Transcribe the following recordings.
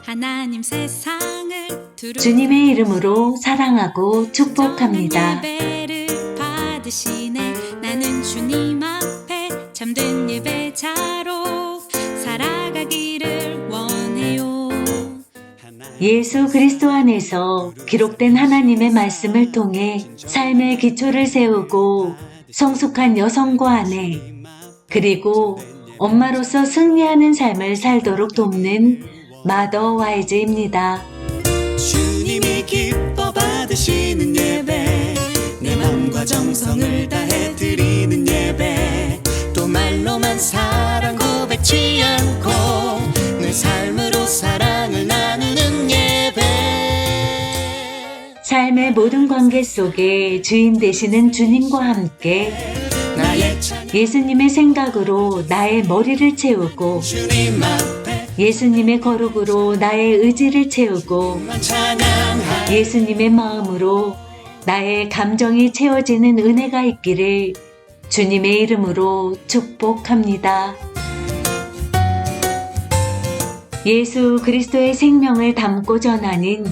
하나님 세상을 주님의 이름으로 사랑하고 축복합니다. 예배를 받으시네. 나는 주님 앞에 참된 예배자로 살아가기를 원해요. 예수 그리스도 안에서 기록된 하나님의 말씀을 통해 삶의 기초를 세우고 성숙한 여성과 아내, 그리고 엄마로서 승리하는 삶을 살도록 돕는 마더 와이즈입니다. 주님이 기뻐 받으시는 예배, 내 맘과 정성을 다해 드리는 예배, 또 말로만 사랑 고백지 않고 내 삶으로 사랑을 나누는 예배. 삶의 모든 관계 속에 주인 되시는 주님과 함께 나의 찬양 예수님의 생각으로 나의 머리를 채우고 주님 앞에 예수님의 거룩으로 나의 의지를 채우고 찬양하. 예수님의 마음으로 나의 감정이 채워지는 은혜가 있기를 주님의 이름으로 축복합니다. 예수 그리스도의 생명을 담고 전하는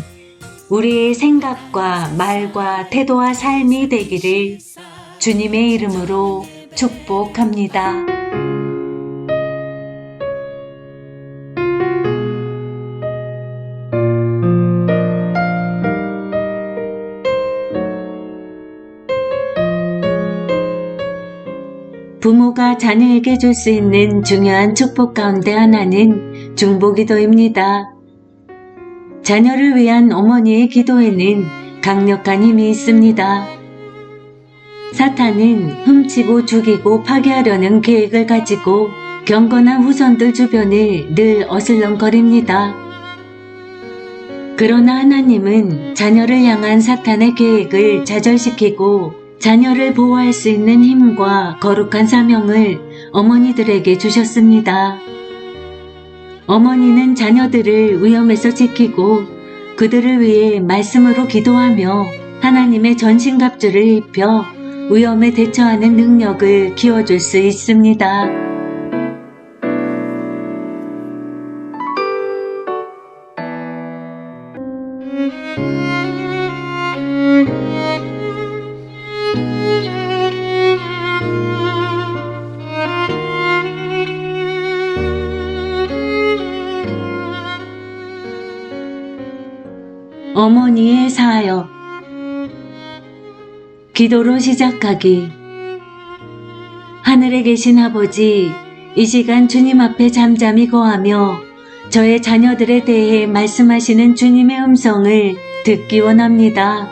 우리의 생각과 말과 태도와 삶이 되기를 주님의 이름으로 축복합니다. 부모가 자녀에게 줄 수 있는 중요한 축복 가운데 하나는 중보기도입니다. 자녀를 위한 어머니의 기도에는 강력한 힘이 있습니다. 사탄은 훔치고 죽이고 파괴하려는 계획을 가지고 경건한 후손들 주변을 늘 어슬렁거립니다. 그러나 하나님은 자녀를 향한 사탄의 계획을 좌절시키고 자녀를 보호할 수 있는 힘과 거룩한 사명을 어머니들에게 주셨습니다. 어머니는 자녀들을 위험에서 지키고 그들을 위해 말씀으로 기도하며 하나님의 전신갑주를 입혀 위험에 대처하는 능력을 키워줄 수 있습니다. 어머니의 사역. 기도로 시작하기. 하늘에 계신 아버지, 이 시간 주님 앞에 잠잠히 거하며 저의 자녀들에 대해 말씀하시는 주님의 음성을 듣기 원합니다.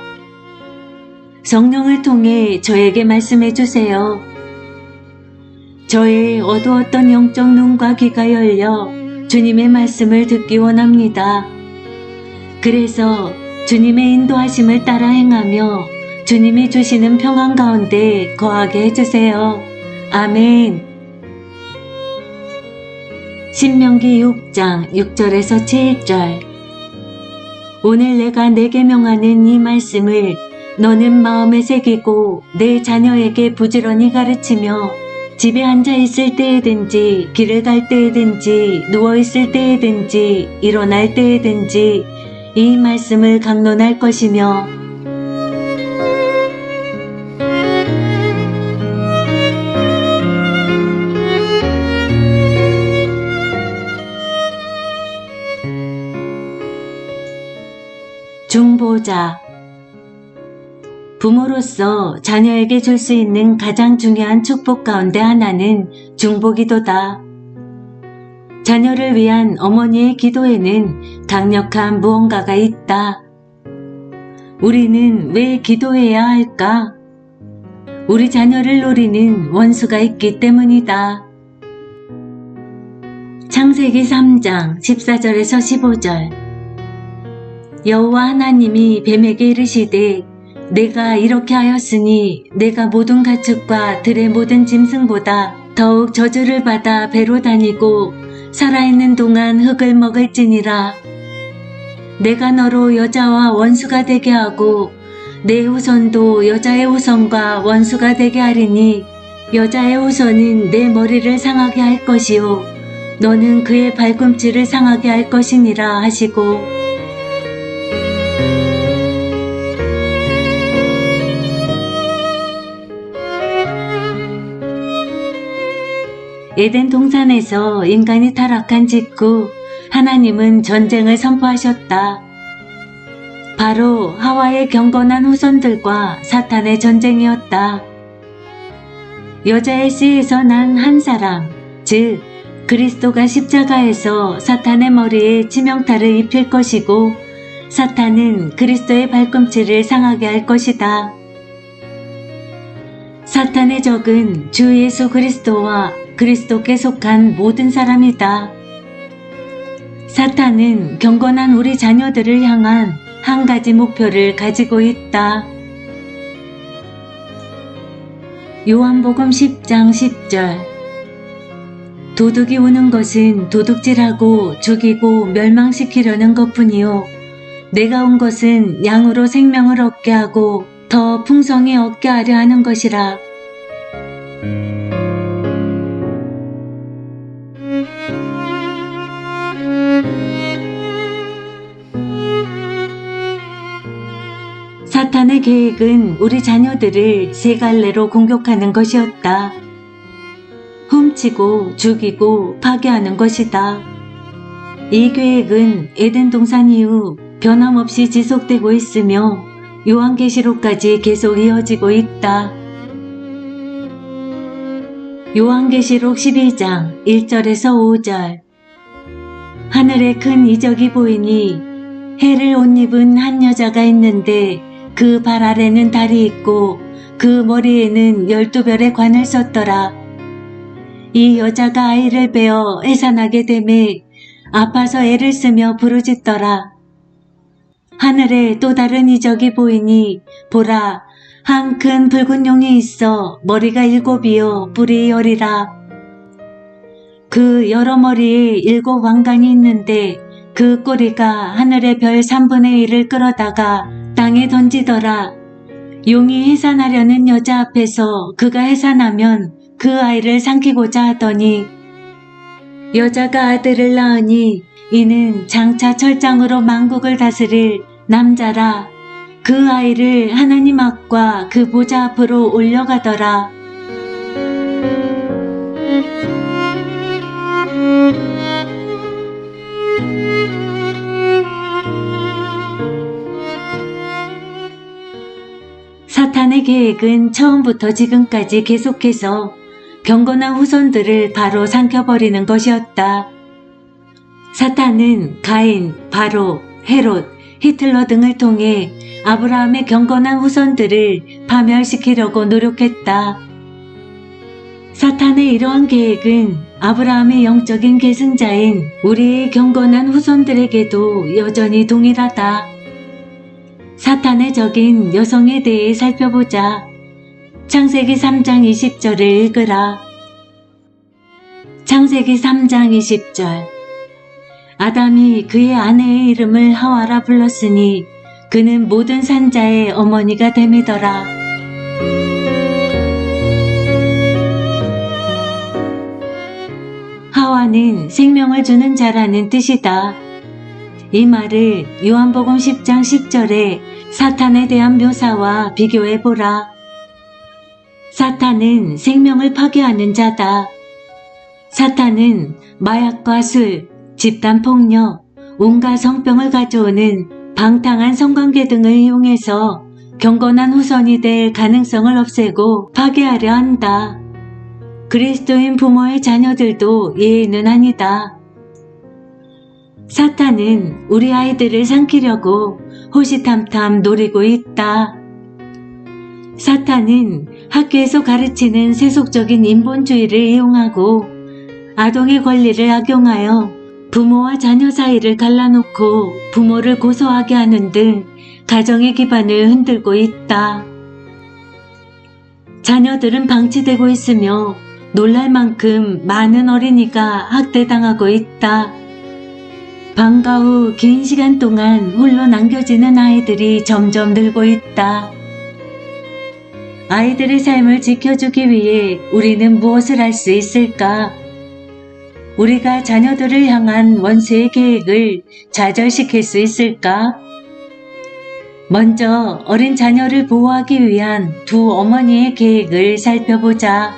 성령을 통해 저에게 말씀해 주세요. 저의 어두웠던 영적 눈과 귀가 열려 주님의 말씀을 듣기 원합니다. 그래서 주님의 인도하심을 따라 행하며 주님이 주시는 평안 가운데 거하게 해주세요. 아멘. 신명기 6장 6절에서 7절. 오늘 내가 내게 명하는 이 말씀을 너는 마음에 새기고 내 자녀에게 부지런히 가르치며 집에 앉아 있을 때에든지 길을 갈 때에든지 누워 있을 때에든지 일어날 때에든지 이 말씀을 강론할 것이며 중보자. 부모로서 자녀에게 줄 수 있는 가장 중요한 축복 가운데 하나는 중보기도다. 자녀를 위한 어머니의 기도에는 강력한 무언가가 있다. 우리는 왜 기도해야 할까? 우리 자녀를 노리는 원수가 있기 때문이다. 창세기 3장 14절에서 15절. 여호와 하나님이 뱀에게 이르시되 내가 이렇게 하였으니 내가 모든 가축과 들의 모든 짐승보다 더욱 저주를 받아 배로 다니고 살아있는 동안 흙을 먹을지니라. 내가 너로 여자와 원수가 되게 하고 내 후손도 여자의 후손과 원수가 되게 하리니 여자의 후손은 내 머리를 상하게 할 것이요 너는 그의 발꿈치를 상하게 할 것이니라 하시고 에덴 동산에서 인간이 타락한 직후 하나님은 전쟁을 선포하셨다. 바로 하와의 경건한 후손들과 사탄의 전쟁이었다. 여자의 씨에서 난 한 사람, 즉 그리스도가 십자가에서 사탄의 머리에 치명타를 입힐 것이고 사탄은 그리스도의 발꿈치를 상하게 할 것이다. 사탄의 적은 주 예수 그리스도와 그리스도께 속한 모든 사람이다. 사탄은 경건한 우리 자녀들을 향한 한 가지 목표를 가지고 있다. 요한복음 10장 10절 도둑이 오는 것은 도둑질하고 죽이고 멸망시키려는 것뿐이요 내가 온 것은 양으로 생명을 얻게 하고 더 풍성히 얻게 하려 하는 것이라. 사탄의 계획은 우리 자녀들을 세 갈래로 공격하는 것이었다. 훔치고 죽이고 파괴하는 것이다. 이 계획은 에덴 동산 이후 변함없이 지속되고 있으며 요한계시록까지 계속 이어지고 있다. 요한계시록 12장 1절에서 5절 하늘에 큰 이적이 보이니 해를 옷 입은 한 여자가 있는데 그 발 아래는 달이 있고 그 머리에는 12별의 관을 썼더라. 이 여자가 아이를 베어 해산하게 되매 아파서 애를 쓰며 부르짖더라. 하늘에 또 다른 이적이 보이니 보라 한 큰 붉은 용이 있어 머리가 7이요 뿔이 10이라. 그 여러 머리에 7 왕관이 있는데 그 꼬리가 하늘의 별 3분의 1을 끌어다가 땅에 던지더라. 용이 해산하려는 여자 앞에서 그가 해산하면 그 아이를 삼키고자 하더니 여자가 아들을 낳으니 이는 장차 철장으로 만국을 다스릴 남자라. 그 아이를 하나님 앞과 그 보좌 앞으로 올려가더라. 사탄의 계획은 처음부터 지금까지 계속해서 경건한 후손들을 바로 삼켜버리는 것이었다. 사탄은 가인, 바로, 헤롯, 히틀러 등을 통해 아브라함의 경건한 후손들을 파멸시키려고 노력했다. 사탄의 이러한 계획은 아브라함의 영적인 계승자인 우리의 경건한 후손들에게도 여전히 동일하다. 사탄의 적인 여성에 대해 살펴보자. 창세기 3장 20절을 읽으라. 창세기 3장 20절 아담이 그의 아내의 이름을 하와라 불렀으니 그는 모든 산자의 어머니가 됨이더라. 하와는 생명을 주는 자라는 뜻이다. 이 말을 요한복음 10장 10절에 사탄에 대한 묘사와 비교해보라. 사탄은 생명을 파괴하는 자다. 사탄은 마약과 술, 집단폭력, 온갖 성병을 가져오는 방탕한 성관계 등을 이용해서 경건한 후손이 될 가능성을 없애고 파괴하려 한다. 그리스도인 부모의 자녀들도 예외는 아니다. 사탄은 우리 아이들을 삼키려고 호시탐탐 노리고 있다. 사탄은 학교에서 가르치는 세속적인 인본주의를 이용하고 아동의 권리를 악용하여 부모와 자녀 사이를 갈라놓고 부모를 고소하게 하는 등 가정의 기반을 흔들고 있다. 자녀들은 방치되고 있으며 놀랄 만큼 많은 어린이가 학대당하고 있다. 방과 후 긴 시간 동안 홀로 남겨지는 아이들이 점점 늘고 있다. 아이들의 삶을 지켜주기 위해 우리는 무엇을 할 수 있을까? 우리가 자녀들을 향한 원수의 계획을 좌절시킬 수 있을까? 먼저 어린 자녀를 보호하기 위한 두 어머니의 계획을 살펴보자.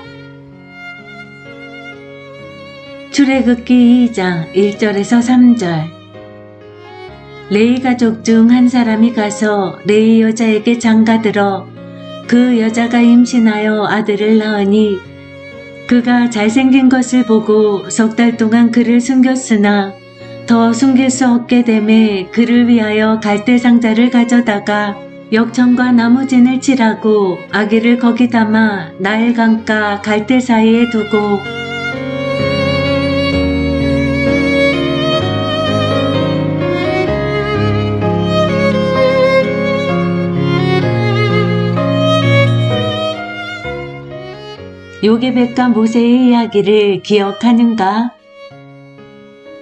출애굽기 2장 1절에서 3절. 레위 가족 중 한 사람이 가서 레위 여자에게 장가들어 그 여자가 임신하여 아들을 낳으니 그가 잘생긴 것을 보고 석 달 동안 그를 숨겼으나 더 숨길 수 없게 되매 그를 위하여 갈대 상자를 가져다가 역청과 나무진을 칠하고 아기를 거기 담아 나일 강가 갈대 사이에 두고 요게벳과 모세의 이야기를 기억하는가?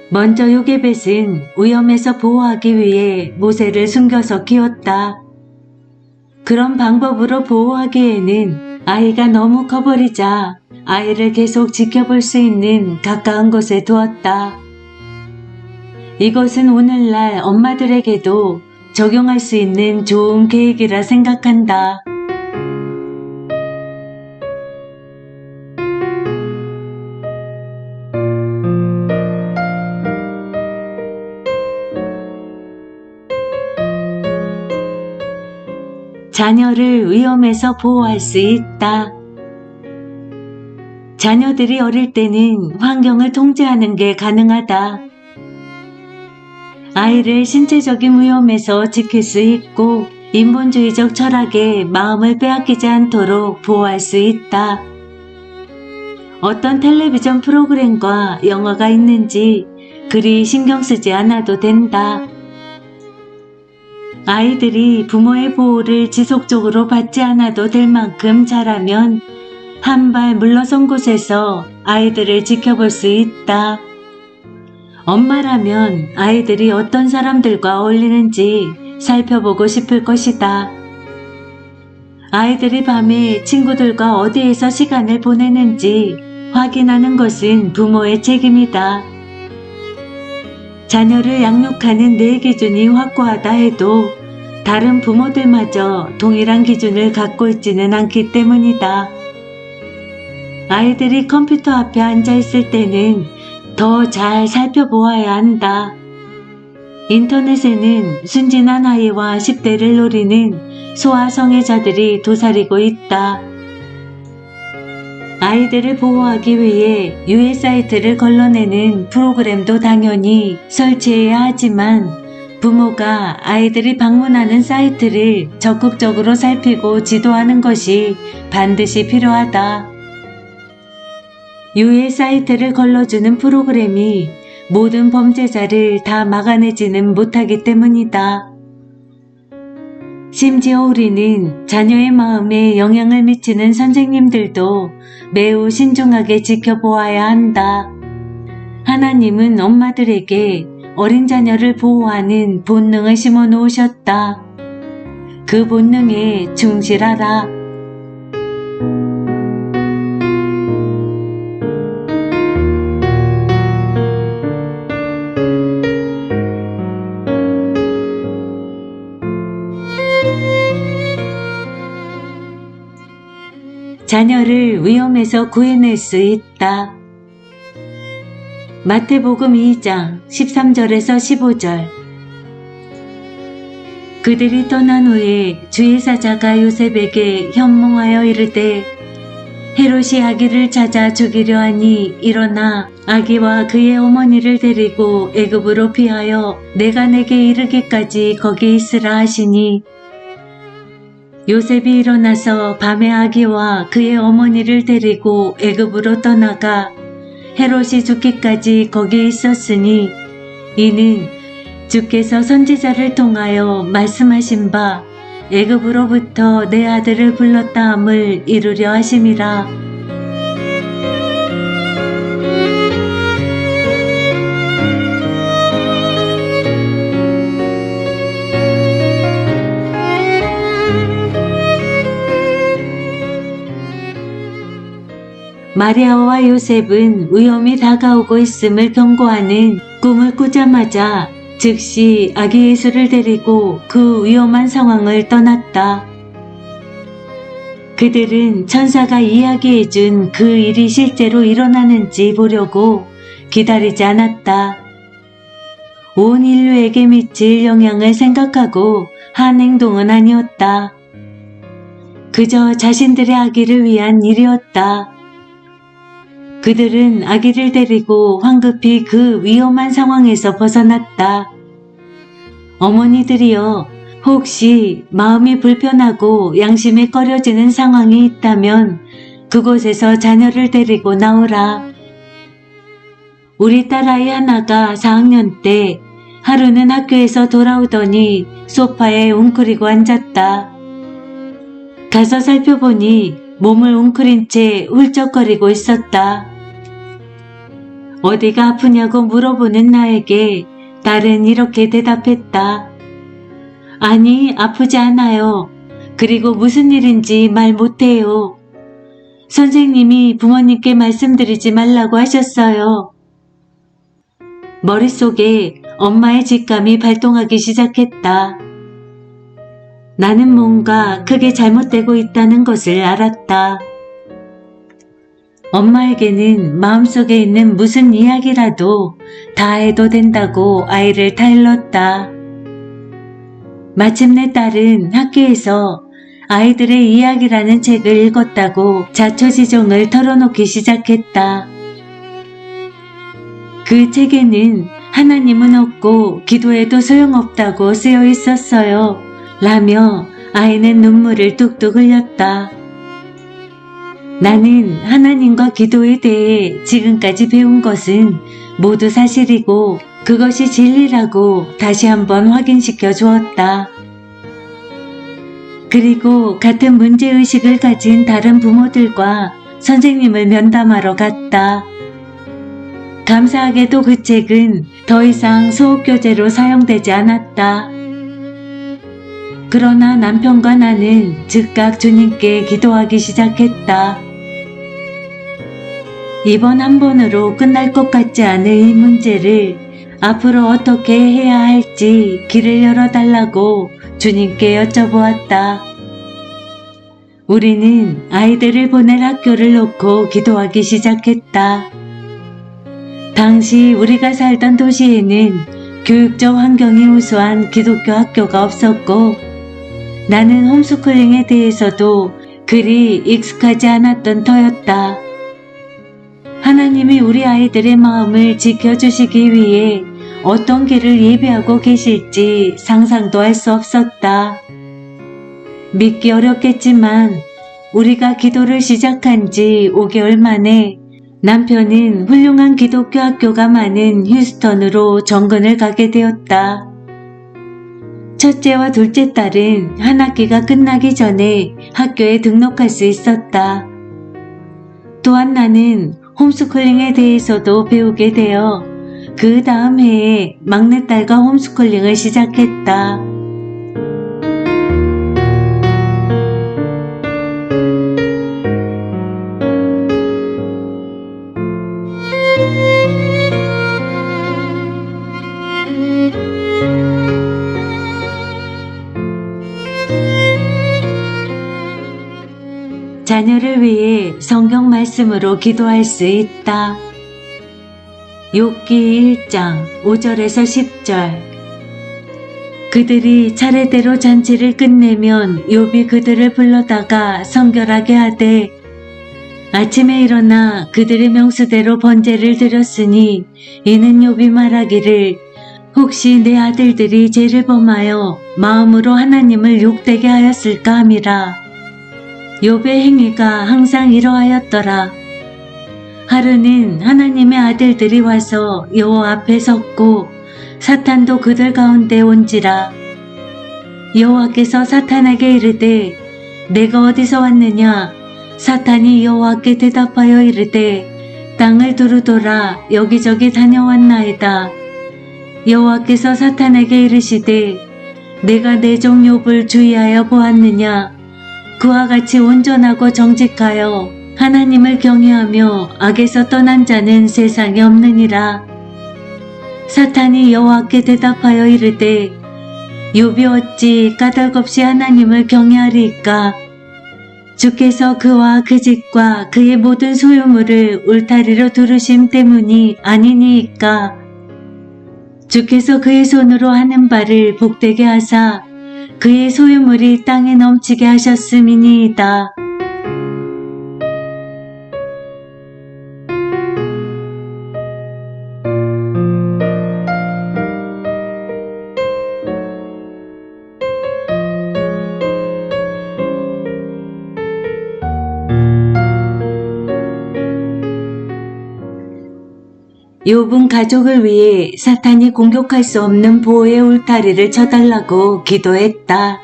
먼저 요게벳은 위험에서 보호하기 위해 모세를 숨겨서 키웠다. 그런 방법으로 보호하기에는 아이가 너무 커버리자 아이를 계속 지켜볼 수 있는 가까운 곳에 두었다. 이것은 오늘날 엄마들에게도 적용할 수 있는 좋은 계획이라 생각한다. 자녀를 위험에서 보호할 수 있다. 자녀들이 어릴 때는 환경을 통제하는 게 가능하다. 아이를 신체적인 위험에서 지킬 수 있고 인본주의적 철학에 마음을 빼앗기지 않도록 보호할 수 있다. 어떤 텔레비전 프로그램과 영화가 있는지 그리 신경 쓰지 않아도 된다. 아이들이 부모의 보호를 지속적으로 받지 않아도 될 만큼 자라면 한 발 물러선 곳에서 아이들을 지켜볼 수 있다. 엄마라면 아이들이 어떤 사람들과 어울리는지 살펴보고 싶을 것이다. 아이들이 밤에 친구들과 어디에서 시간을 보내는지 확인하는 것은 부모의 책임이다. 자녀를 양육하는 내 기준이 확고하다 해도 다른 부모들마저 동일한 기준을 갖고 있지는 않기 때문이다. 아이들이 컴퓨터 앞에 앉아 있을 때는 더 잘 살펴보아야 한다. 인터넷에는 순진한 아이와 10대를 노리는 소아성애자들이 도사리고 있다. 아이들을 보호하기 위해 유해 사이트를 걸러내는 프로그램도 당연히 설치해야 하지만 부모가 아이들이 방문하는 사이트를 적극적으로 살피고 지도하는 것이 반드시 필요하다. 유해 사이트를 걸러주는 프로그램이 모든 범죄자를 다 막아내지는 못하기 때문이다. 심지어 우리는 자녀의 마음에 영향을 미치는 선생님들도 매우 신중하게 지켜보아야 한다. 하나님은 엄마들에게 어린 자녀를 보호하는 본능을 심어 놓으셨다. 그 본능에 충실하라. 자녀를 위험에서 구해낼 수 있다. 마태복음 2장 13절에서 15절. 그들이 떠난 후에 주의 사자가 요셉에게 현몽하여 이르되 헤롯이 아기를 찾아 죽이려 하니 일어나 아기와 그의 어머니를 데리고 애굽으로 피하여 내가 내게 이르기까지 거기 있으라 하시니 요셉이 일어나서 밤에 아기와 그의 어머니를 데리고 애굽으로 떠나가 헤롯이 죽기까지 거기 있었으니 이는 주께서 선지자를 통하여 말씀하신 바 애굽으로부터 내 아들을 불렀다 함을 이루려 하심이라. 마리아와 요셉은 위험이 다가오고 있음을 경고하는 꿈을 꾸자마자 즉시 아기 예수를 데리고 그 위험한 상황을 떠났다. 그들은 천사가 이야기해준 그 일이 실제로 일어나는지 보려고 기다리지 않았다. 온 인류에게 미칠 영향을 생각하고 한 행동은 아니었다. 그저 자신들의 아기를 위한 일이었다. 그들은 아기를 데리고 황급히 그 위험한 상황에서 벗어났다. 어머니들이여, 혹시 마음이 불편하고 양심에 꺼려지는 상황이 있다면 그곳에서 자녀를 데리고 나오라. 우리 딸아이 하나가 4학년 때 하루는 학교에서 돌아오더니 소파에 웅크리고 앉았다. 가서 살펴보니 몸을 웅크린 채 훌쩍거리고 있었다. 어디가 아프냐고 물어보는 나에게 딸은 이렇게 대답했다. 아니, 아프지 않아요. 그리고 무슨 일인지 말 못해요. 선생님이 부모님께 말씀드리지 말라고 하셨어요. 머릿속에 엄마의 직감이 발동하기 시작했다. 나는 뭔가 크게 잘못되고 있다는 것을 알았다. 엄마에게는 마음속에 있는 무슨 이야기라도 다 해도 된다고 아이를 타일렀다. 마침내 딸은 학교에서 아이들의 이야기라는 책을 읽었다고 자초지종을 털어놓기 시작했다. 그 책에는 하나님은 없고 기도해도 소용없다고 쓰여 있었어요. 라며 아이는 눈물을 뚝뚝 흘렸다. 나는 하나님과 기도에 대해 지금까지 배운 것은 모두 사실이고 그것이 진리라고 다시 한번 확인시켜 주었다. 그리고 같은 문제의식을 가진 다른 부모들과 선생님을 면담하러 갔다. 감사하게도 그 책은 더 이상 수업교재로 사용되지 않았다. 그러나 남편과 나는 즉각 주님께 기도하기 시작했다. 이번 한 번으로 끝날 것 같지 않은 이 문제를 앞으로 어떻게 해야 할지 길을 열어달라고 주님께 여쭤보았다. 우리는 아이들을 보낼 학교를 놓고 기도하기 시작했다. 당시 우리가 살던 도시에는 교육적 환경이 우수한 기독교 학교가 없었고 나는 홈스쿨링에 대해서도 그리 익숙하지 않았던 터였다. 하나님이 우리 아이들의 마음을 지켜주시기 위해 어떤 길을 예비하고 계실지 상상도 할 수 없었다. 믿기 어렵겠지만 우리가 기도를 시작한 지 5개월 만에 남편은 훌륭한 기독교 학교가 많은 휴스턴으로 정근을 가게 되었다. 첫째와 둘째 딸은 한 학기가 끝나기 전에 학교에 등록할 수 있었다. 또한 나는 홈스쿨링에 대해서도 배우게 되어 그 다음 해에 막내딸과 홈스쿨링을 시작했다. 자녀를 위해 성경 말씀으로 기도할 수 있다. 욥기 1장 5절에서 10절. 그들이 차례대로 잔치를 끝내면 욥이 그들을 불러다가 성결하게 하되 아침에 일어나 그들의 명수대로 번제를 드렸으니 이는 욥이 말하기를 혹시 내 아들들이 죄를 범하여 마음으로 하나님을 욕되게 하였을까 함이라. 욥의 행위가 항상 이러하였더라. 하루는 하나님의 아들들이 와서 여호와 앞에 섰고 사탄도 그들 가운데 온지라. 여호와께서 사탄에게 이르되 내가 어디서 왔느냐? 사탄이 여호와께 대답하여 이르되 땅을 두루돌아 여기저기 다녀왔나이다. 여호와께서 사탄에게 이르시되 내가 내 종 욥을 주의하여 보았느냐? 그와 같이 온전하고 정직하여 하나님을 경외하며 악에서 떠난 자는 세상에 없느니라. 사탄이 여호와께 대답하여 이르되 욥이 어찌 까닭없이 하나님을 경외하리이까? 주께서 그와 그 집과 그의 모든 소유물을 울타리로 두르심 때문이 아니니이까? 주께서 그의 손으로 하는 바를 복되게 하사 그의 소유물이 땅에 넘치게 하셨음이니이다. 욥은 가족을 위해 사탄이 공격할 수 없는 보호의 울타리를 쳐달라고 기도했다.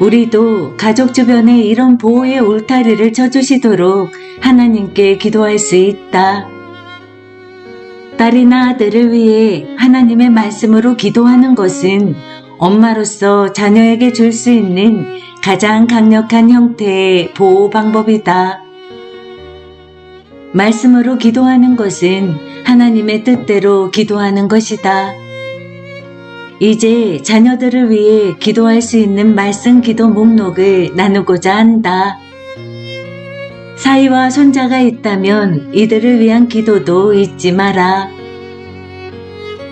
우리도 가족 주변에 이런 보호의 울타리를 쳐주시도록 하나님께 기도할 수 있다. 딸이나 아들을 위해 하나님의 말씀으로 기도하는 것은 엄마로서 자녀에게 줄 수 있는 가장 강력한 형태의 보호 방법이다. 말씀으로 기도하는 것은 하나님의 뜻대로 기도하는 것이다. 이제 자녀들을 위해 기도할 수 있는 말씀 기도 목록을 나누고자 한다. 사위와 손자가 있다면 이들을 위한 기도도 잊지 마라.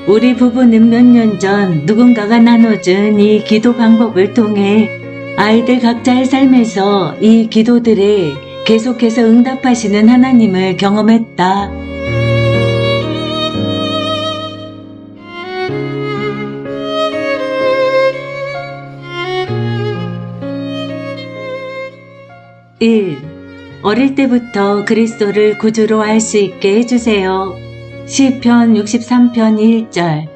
우리 부부는 몇 년 전 누군가가 나눠준 이 기도 방법을 통해 아이들 각자의 삶에서 이 기도들에 계속해서 응답하시는 하나님을 경험했다. 어릴 때부터 그리스도를 구주로 알 수 있게 해주세요. 시편 63편 1절,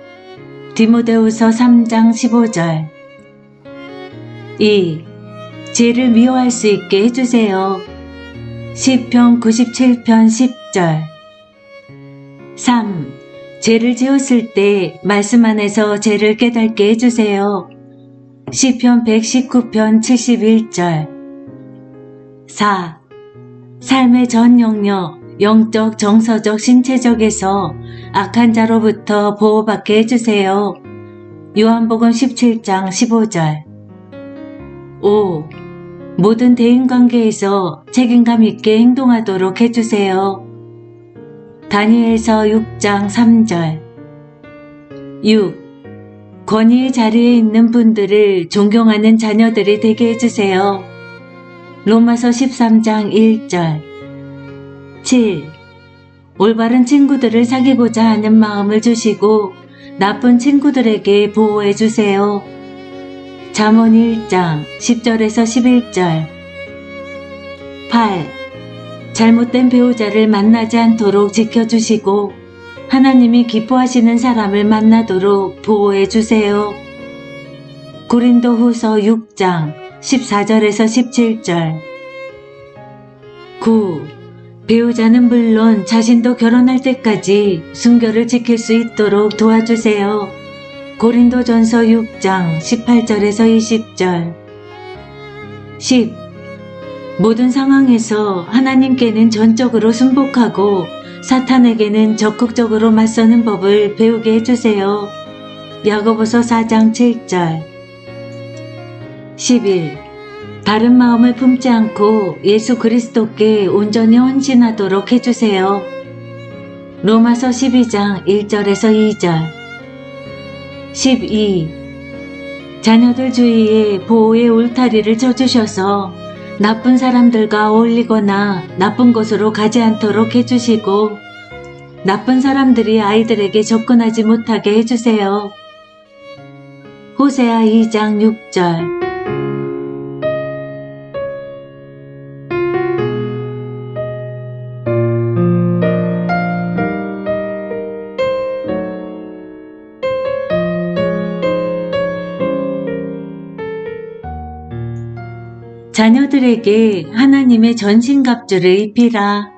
디모데후서 3장 15절. 2. 죄를 미워할 수 있게 해주세요. 시편 97편 10절. 3. 죄를 지었을 때 말씀 안에서 죄를 깨닫게 해주세요. 시편 119편 71절. 4. 삶의 전 영역, 영적, 정서적, 신체적에서 악한 자로부터 보호받게 해주세요. 요한복음 17장 15절. 5. 모든 대인관계에서 책임감 있게 행동하도록 해주세요. 다니엘서 6장 3절. 6. 권위의 자리에 있는 분들을 존경하는 자녀들이 되게 해주세요. 로마서 13장 1절. 7. 올바른 친구들을 사귀고자 하는 마음을 주시고 나쁜 친구들에게 보호해 주세요. 잠언 1장 10절에서 11절. 8. 잘못된 배우자를 만나지 않도록 지켜주시고 하나님이 기뻐하시는 사람을 만나도록 보호해 주세요. 고린도후서 6장 14절에서 17절. 9. 배우자는 물론 자신도 결혼할 때까지 순결을 지킬 수 있도록 도와주세요. 고린도전서 6장 18절에서 20절. 10. 모든 상황에서 하나님께는 전적으로 순복하고 사탄에게는 적극적으로 맞서는 법을 배우게 해주세요. 야고보서 4장 7절. 11. 다른 마음을 품지 않고 예수 그리스도께 온전히 헌신하도록 해주세요. 로마서 12장 1절에서 2절. 12. 자녀들 주위에 보호의 울타리를 쳐주셔서 나쁜 사람들과 어울리거나 나쁜 곳으로 가지 않도록 해주시고 나쁜 사람들이 아이들에게 접근하지 못하게 해주세요. 호세아 2장 6절. 자녀들에게 하나님의 전신갑주를 입히라.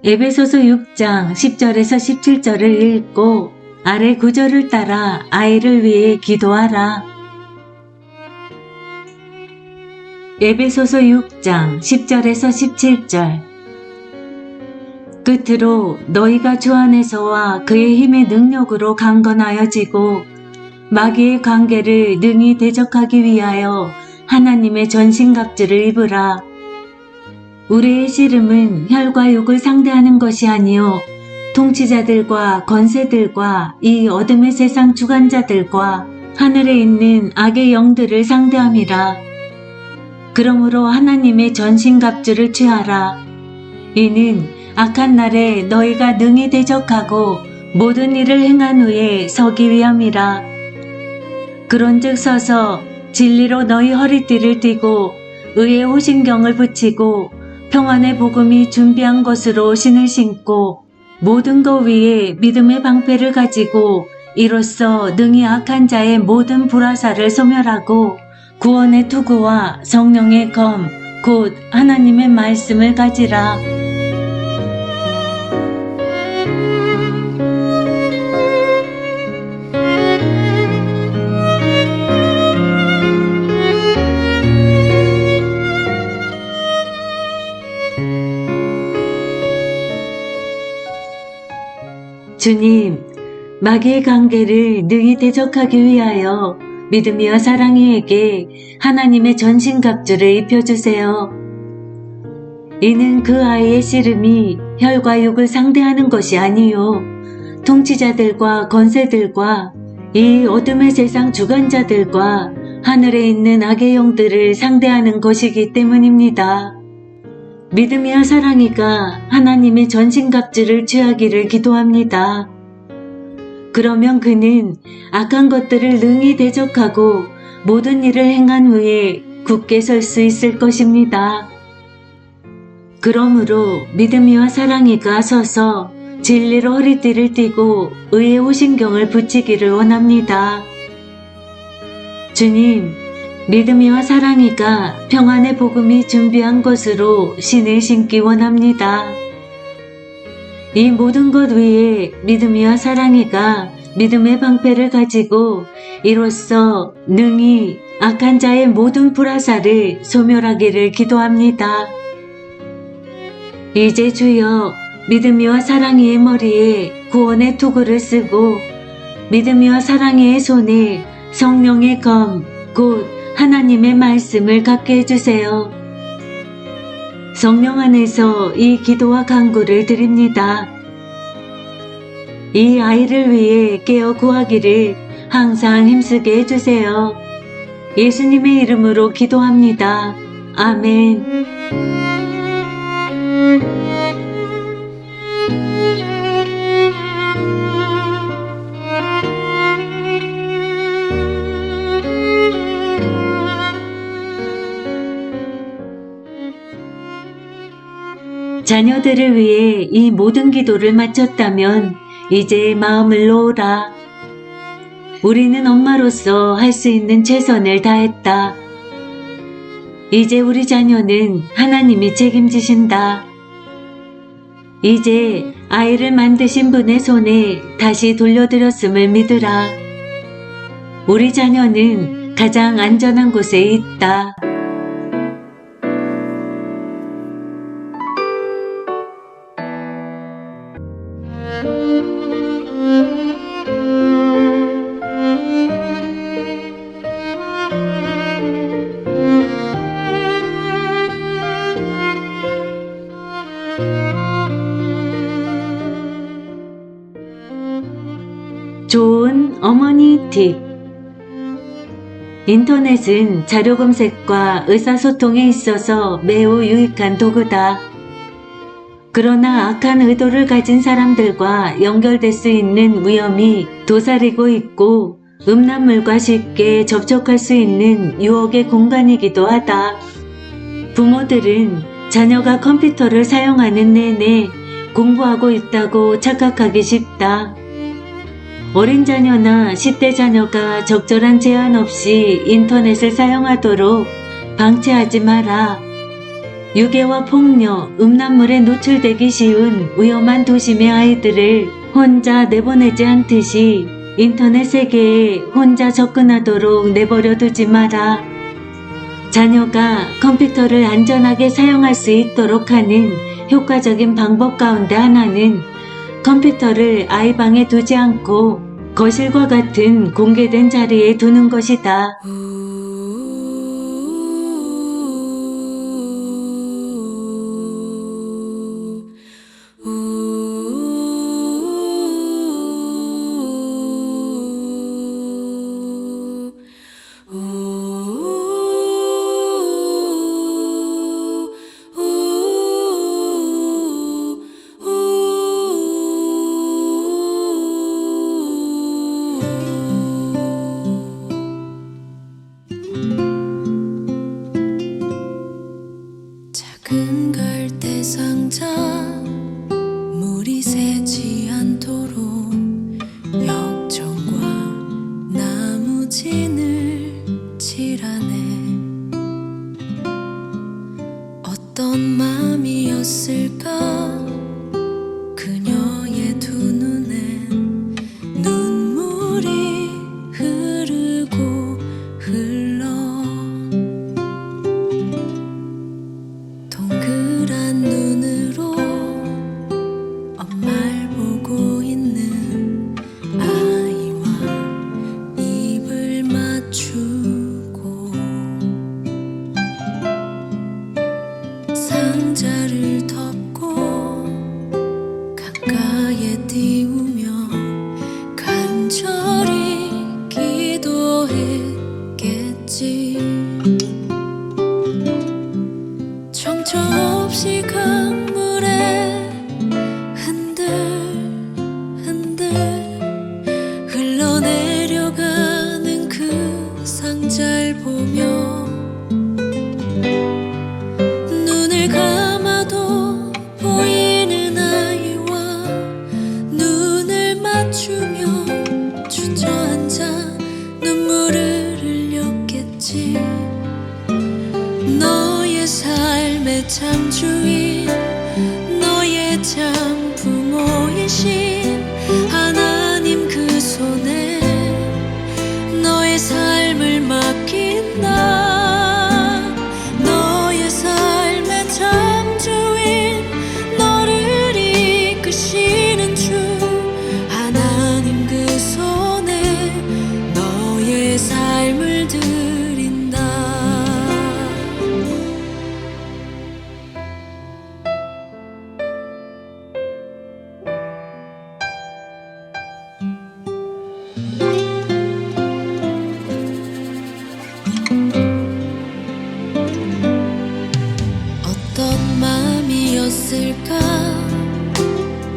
에베소서 6장 10절에서 17절을 읽고 아래 구절을 따라 아이를 위해 기도하라. 에베소서 6장 10절에서 17절. 끝으로 너희가 주 안에서와 그의 힘의 능력으로 강건하여지고 마귀의 관계를 능히 대적하기 위하여 하나님의 전신갑주를 입으라. 우리의 씨름은 혈과 육을 상대하는 것이 아니요 통치자들과 권세들과 이 어둠의 세상 주관자들과 하늘에 있는 악의 영들을 상대함이라. 그러므로 하나님의 전신갑주를 취하라. 이는 악한 날에 너희가 능히 대적하고 모든 일을 행한 후에 서기 위함이라. 그런즉 서서 진리로 너희 허리띠를 띠고 의의 호신경을 붙이고 평안의 복음이 준비한 것으로 신을 신고 모든 것 위에 믿음의 방패를 가지고 이로써 능히 악한 자의 모든 불화살을 소멸하고 구원의 투구와 성령의 검 곧 하나님의 말씀을 가지라. 주님, 마귀의 관계를 능히 대적하기 위하여 믿음이와 사랑이에게 하나님의 전신갑주를 입혀주세요. 이는 그 아이의 씨름이 혈과 육을 상대하는 것이 아니요 통치자들과 권세들과 이 어둠의 세상 주관자들과 하늘에 있는 악의 영들을 상대하는 것이기 때문입니다. 믿음이와 사랑이가 하나님의 전신갑주를 취하기를 기도합니다. 그러면 그는 악한 것들을 능히 대적하고 모든 일을 행한 후에 굳게 설 수 있을 것입니다. 그러므로 믿음이와 사랑이가 서서 진리로 허리띠를 띠고 의의 호신경을 붙이기를 원합니다. 주님, 믿음이와 사랑이가 평안의 복음이 준비한 것으로 신을 신기 원합니다. 이 모든 것 위에 믿음이와 사랑이가 믿음의 방패를 가지고 이로써 능히 악한 자의 모든 불화살을 소멸하기를 기도합니다. 이제 주여 믿음이와 사랑이의 머리에 구원의 투구를 쓰고 믿음이와 사랑이의 손에 성령의 검, 곧 하나님의 말씀을 갖게 해주세요. 성령 안에서 이 기도와 간구를 드립니다. 이 아이를 위해 깨어 구하기를 항상 힘쓰게 해주세요. 예수님의 이름으로 기도합니다. 아멘. 자녀들을 위해 이 모든 기도를 마쳤다면 이제 마음을 놓으라. 우리는 엄마로서 할 수 있는 최선을 다했다. 이제 우리 자녀는 하나님이 책임지신다. 이제 아이를 만드신 분의 손에 다시 돌려드렸음을 믿으라. 우리 자녀는 가장 안전한 곳에 있다. 좋은 어머니 팁. 인터넷은 자료 검색과 의사소통에 있어서 매우 유익한 도구다. 그러나 악한 의도를 가진 사람들과 연결될 수 있는 위험이 도사리고 있고 음란물과 쉽게 접촉할 수 있는 유혹의 공간이기도 하다. 부모들은 자녀가 컴퓨터를 사용하는 내내 공부하고 있다고 착각하기 쉽다. 어린 자녀나 10대 자녀가 적절한 제한 없이 인터넷을 사용하도록 방치하지 마라. 유괴와 폭력, 음란물에 노출되기 쉬운 위험한 도심의 아이들을 혼자 내보내지 않듯이 인터넷 세계에 혼자 접근하도록 내버려 두지 마라. 자녀가 컴퓨터를 안전하게 사용할 수 있도록 하는 효과적인 방법 가운데 하나는 컴퓨터를 아이 방에 두지 않고 거실과 같은 공개된 자리에 두는 것이다. 작은 갈대 상자 물이 새지 않도록 역청과 나무진을 칠하네. 어떤 맘이었을까 그녀의 두 눈엔 눈물이 흐르고 흘러 동그란 눈으로 엄마를 보고 있는 아이와 입을 맞추고 상자를 덮고 강가에 띄우며 간절히 기도했겠지. 정처 없이 강물에 흔들흔들 흘러내려가는 그 상자를 보며 눈을 감아도 보이는 아이와 눈을 맞추며 주저앉아 눈물을 흘렸겠지. 너의 삶의 참 주인 너의 참 부모이신 하나님 그 손에 너의 삶을 맡긴다. 너의 삶의 참 주인 너를 이끄시는 주 하나님 그 손에 너의 삶을 드린다. 어떤 마음이었을까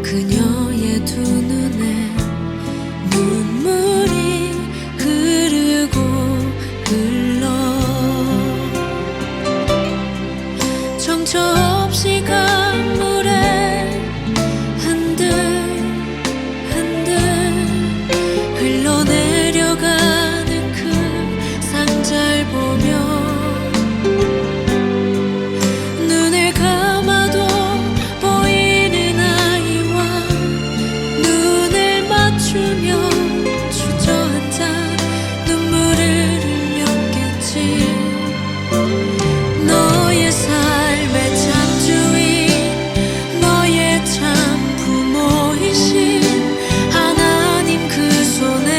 그녀의 두 눈에 눈물이 흐르고 흘러 정처 없이 강물에 흔들흔들 흘러내려가는 그 상자를 보며 눈을 감아도 보이는 아이와 눈을 맞추며 주저앉아 눈물을 흘렸겠지. 너의 삶의 참 주인 너의 참 부모이신 하나님 그 손에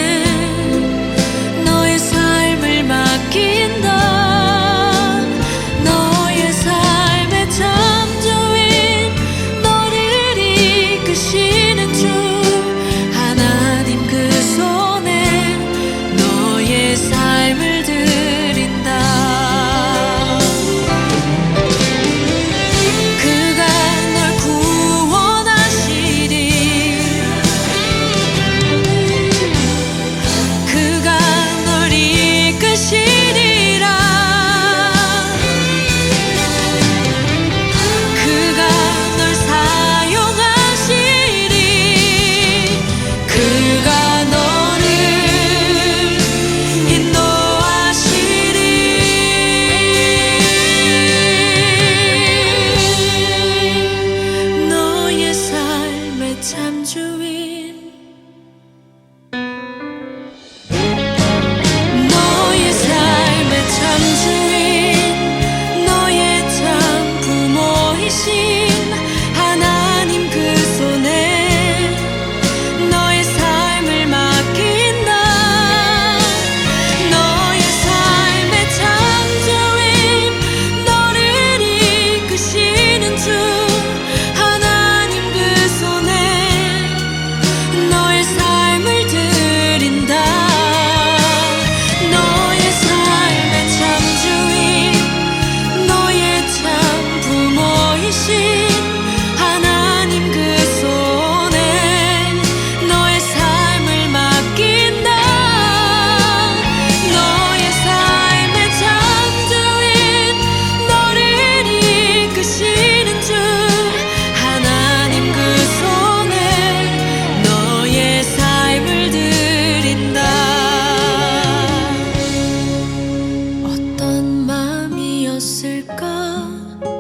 있을까